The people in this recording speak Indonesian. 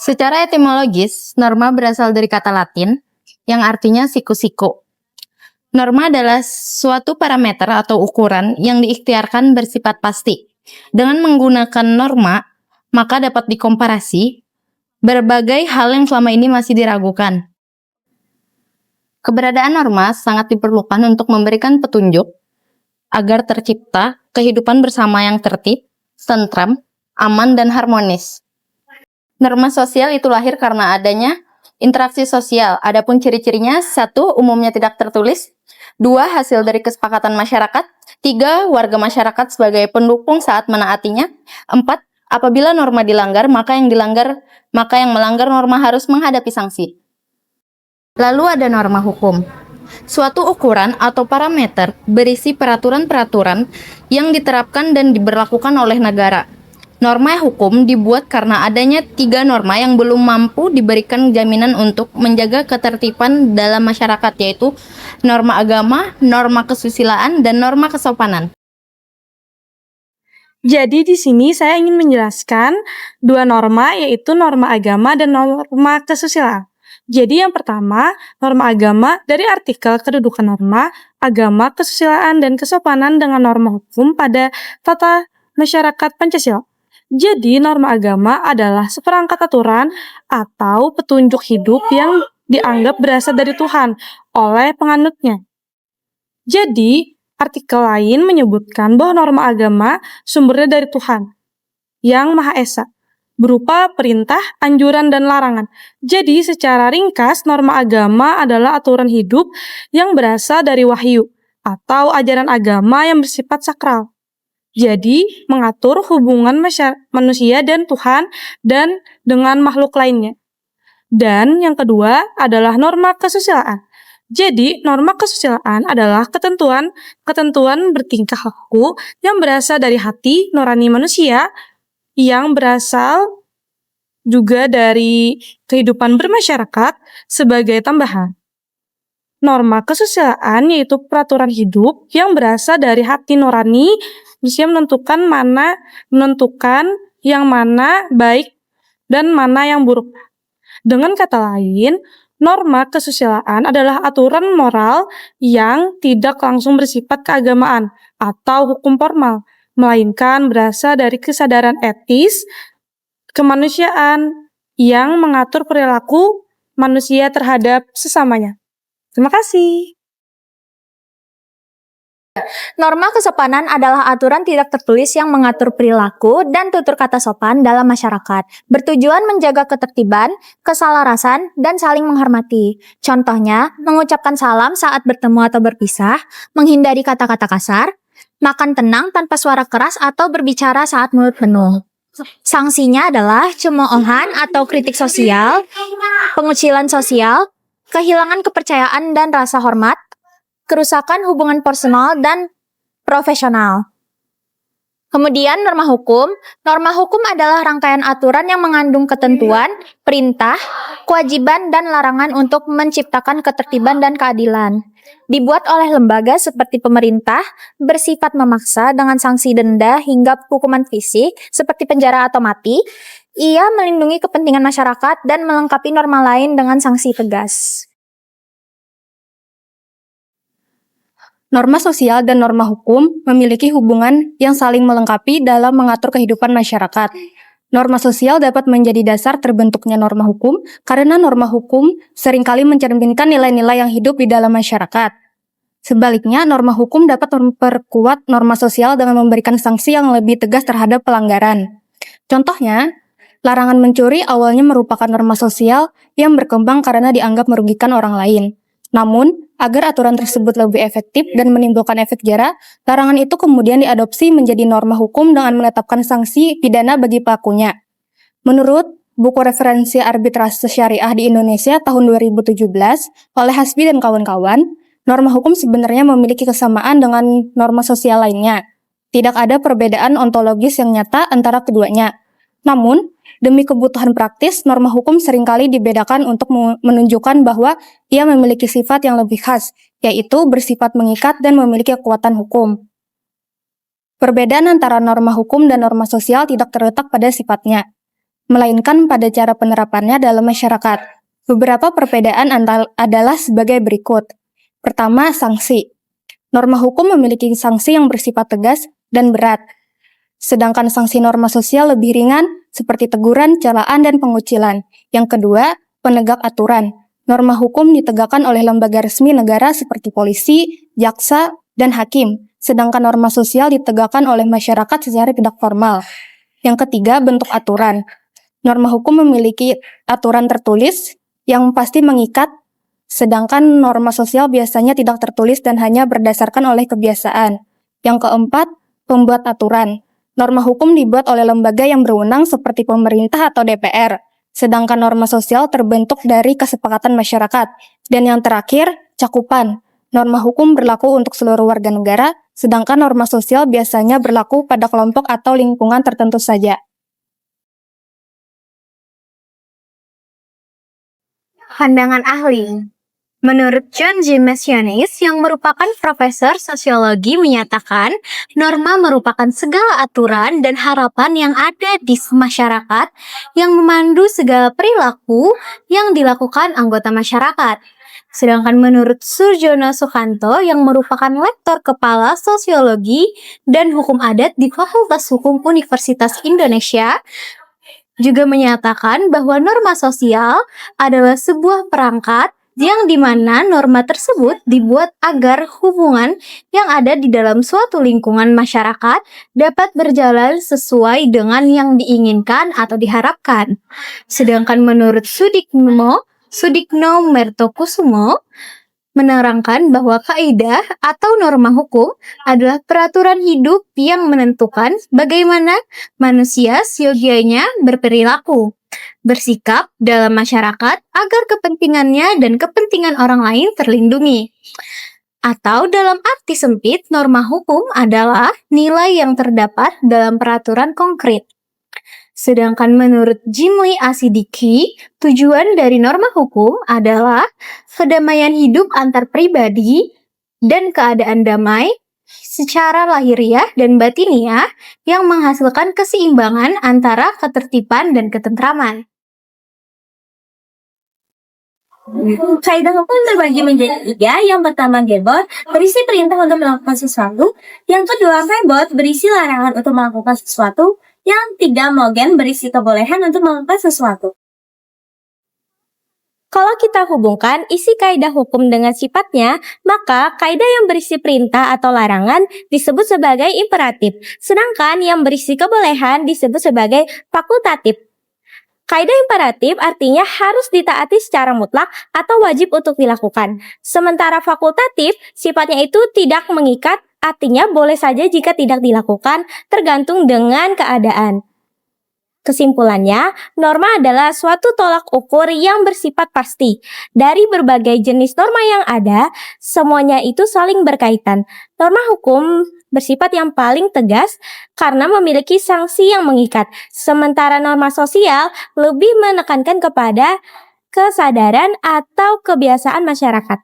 Secara etimologis, norma berasal dari kata Latin yang artinya siku-siku. Norma adalah suatu parameter atau ukuran yang diikhtiarkan bersifat pasti. Dengan menggunakan norma, maka dapat dikomparasi berbagai hal yang selama ini masih diragukan. Keberadaan norma sangat diperlukan untuk memberikan petunjuk agar tercipta kehidupan bersama yang tertib, tentram, aman, dan harmonis. Norma sosial itu lahir karena adanya interaksi sosial. Adapun ciri-cirinya: 1. Umumnya tidak tertulis. 2. Hasil dari kesepakatan masyarakat. 3. Warga masyarakat sebagai pendukung saat menaatinya. 4. Apabila norma dilanggar, maka yang melanggar norma harus menghadapi sanksi. Lalu ada norma hukum. Suatu ukuran atau parameter berisi peraturan-peraturan yang diterapkan dan diberlakukan oleh negara. Norma hukum dibuat karena adanya 3 norma yang belum mampu diberikan jaminan untuk menjaga ketertiban dalam masyarakat, yaitu norma agama, norma kesusilaan, dan norma kesopanan. Jadi di sini saya ingin menjelaskan 2 norma, yaitu norma agama dan norma kesusilaan. Jadi yang pertama, norma agama dari artikel kedudukan norma, agama, kesusilaan, dan kesopanan dengan norma hukum pada tata masyarakat Pancasila. Jadi, norma agama adalah seperangkat aturan atau petunjuk hidup yang dianggap berasal dari Tuhan oleh penganutnya. Jadi, artikel lain menyebutkan bahwa norma agama sumbernya dari Tuhan yang Maha Esa, berupa perintah, anjuran, dan larangan. Jadi, secara ringkas, norma agama adalah aturan hidup yang berasal dari wahyu atau ajaran agama yang bersifat sakral. Jadi, mengatur hubungan manusia dan Tuhan dan dengan makhluk lainnya. Dan yang kedua adalah norma kesusilaan. Jadi, norma kesusilaan adalah ketentuan bertingkah laku yang berasal dari hati nurani manusia, yang berasal juga dari kehidupan bermasyarakat sebagai tambahan. Norma kesusilaan yaitu peraturan hidup yang berasal dari hati nurani bisa menentukan yang mana baik dan mana yang buruk. Dengan kata lain, norma kesusilaan adalah aturan moral yang tidak langsung bersifat keagamaan atau hukum formal, melainkan berasal dari kesadaran etis, kemanusiaan yang mengatur perilaku manusia terhadap sesamanya. Terima kasih. Norma kesopanan adalah aturan tidak tertulis yang mengatur perilaku dan tutur kata sopan dalam masyarakat, bertujuan menjaga ketertiban, keselarasan, dan saling menghormati. Contohnya, mengucapkan salam saat bertemu atau berpisah, menghindari kata-kata kasar, makan tenang tanpa suara keras, atau berbicara saat mulut penuh. Sanksinya adalah cemoohan atau kritik sosial, pengucilan sosial, kehilangan kepercayaan dan rasa hormat, kerusakan hubungan personal dan profesional. Kemudian norma hukum. Norma hukum adalah rangkaian aturan yang mengandung ketentuan, perintah, kewajiban, dan larangan untuk menciptakan ketertiban dan keadilan. Dibuat oleh lembaga seperti pemerintah, bersifat memaksa dengan sanksi denda hingga hukuman fisik seperti penjara atau mati. Ia melindungi kepentingan masyarakat dan melengkapi norma lain dengan sanksi tegas. Norma sosial dan norma hukum memiliki hubungan yang saling melengkapi dalam mengatur kehidupan masyarakat. Norma sosial dapat menjadi dasar terbentuknya norma hukum karena norma hukum seringkali mencerminkan nilai-nilai yang hidup di dalam masyarakat. Sebaliknya, norma hukum dapat memperkuat norma sosial dengan memberikan sanksi yang lebih tegas terhadap pelanggaran. Contohnya, larangan mencuri awalnya merupakan norma sosial yang berkembang karena dianggap merugikan orang lain. Namun, agar aturan tersebut lebih efektif dan menimbulkan efek jera, larangan itu kemudian diadopsi menjadi norma hukum dengan menetapkan sanksi pidana bagi pelakunya. Menurut buku referensi arbitrase syariah di Indonesia tahun 2017 oleh Hasbi dan kawan-kawan, norma hukum sebenarnya memiliki kesamaan dengan norma sosial lainnya. Tidak ada perbedaan ontologis yang nyata antara keduanya. Namun, demi kebutuhan praktis, norma hukum seringkali dibedakan untuk menunjukkan bahwa ia memiliki sifat yang lebih khas, yaitu bersifat mengikat dan memiliki kekuatan hukum. Perbedaan antara norma hukum dan norma sosial tidak terletak pada sifatnya. melainkan pada cara penerapannya dalam masyarakat. Beberapa perbedaan adalah sebagai berikut. Pertama, sanksi. Norma hukum memiliki sanksi yang bersifat tegas dan berat, sedangkan sanksi norma sosial lebih ringan seperti teguran, celaan, dan pengucilan. Yang kedua, penegak aturan. Norma hukum ditegakkan oleh lembaga resmi negara seperti polisi, jaksa, dan hakim, sedangkan norma sosial ditegakkan oleh masyarakat secara tidak formal. Yang ketiga, bentuk aturan. Norma hukum memiliki aturan tertulis yang pasti mengikat, sedangkan norma sosial biasanya tidak tertulis dan hanya berdasarkan oleh kebiasaan. Yang keempat, pembuat aturan. Norma hukum dibuat oleh lembaga yang berwenang seperti pemerintah atau DPR, sedangkan norma sosial terbentuk dari kesepakatan masyarakat. Dan yang terakhir, cakupan. Norma hukum berlaku untuk seluruh warga negara, sedangkan norma sosial biasanya berlaku pada kelompok atau lingkungan tertentu saja. Pandangan ahli. Menurut John J. Messianis yang merupakan profesor sosiologi menyatakan, norma merupakan segala aturan dan harapan yang ada di masyarakat yang memandu segala perilaku yang dilakukan anggota masyarakat. Sedangkan menurut Surjono Sukanto yang merupakan lektor kepala sosiologi dan hukum adat di Fakultas Hukum Universitas Indonesia, juga menyatakan bahwa norma sosial adalah sebuah perangkat yang dimana norma tersebut dibuat agar hubungan yang ada di dalam suatu lingkungan masyarakat dapat berjalan sesuai dengan yang diinginkan atau diharapkan. Sedangkan menurut Sudikno Mertokusumo menerangkan bahwa kaidah atau norma hukum adalah peraturan hidup yang menentukan bagaimana manusia seyogianya berperilaku, bersikap dalam masyarakat agar kepentingannya dan kepentingan orang lain terlindungi. Atau dalam arti sempit, norma hukum adalah nilai yang terdapat dalam peraturan konkret. Sedangkan menurut Jimli Asidiki, tujuan dari norma hukum adalah kedamaian hidup antar pribadi dan keadaan damai secara lahiriah dan batiniah yang menghasilkan keseimbangan antara ketertiban dan ketentraman. Kaidah hukum terbagi menjadi 3. Yang pertama, gebot, berisi perintah untuk melakukan sesuatu. Yang kedua, verbot, berisi larangan untuk melakukan sesuatu. Yang 3, mogen, berisi kebolehan untuk melakukan sesuatu. Kalau kita hubungkan isi kaidah hukum dengan sifatnya, maka kaidah yang berisi perintah atau larangan disebut sebagai imperatif, sedangkan yang berisi kebolehan disebut sebagai fakultatif. Kaidah imperatif artinya harus ditaati secara mutlak atau wajib untuk dilakukan. Sementara fakultatif sifatnya itu tidak mengikat, artinya boleh saja jika tidak dilakukan tergantung dengan keadaan. Kesimpulannya, norma adalah suatu tolak ukur yang bersifat pasti. Dari berbagai jenis norma yang ada, semuanya itu saling berkaitan. Norma hukum bersifat yang paling tegas karena memiliki sanksi yang mengikat. Sementara norma sosial lebih menekankan kepada kesadaran atau kebiasaan masyarakat.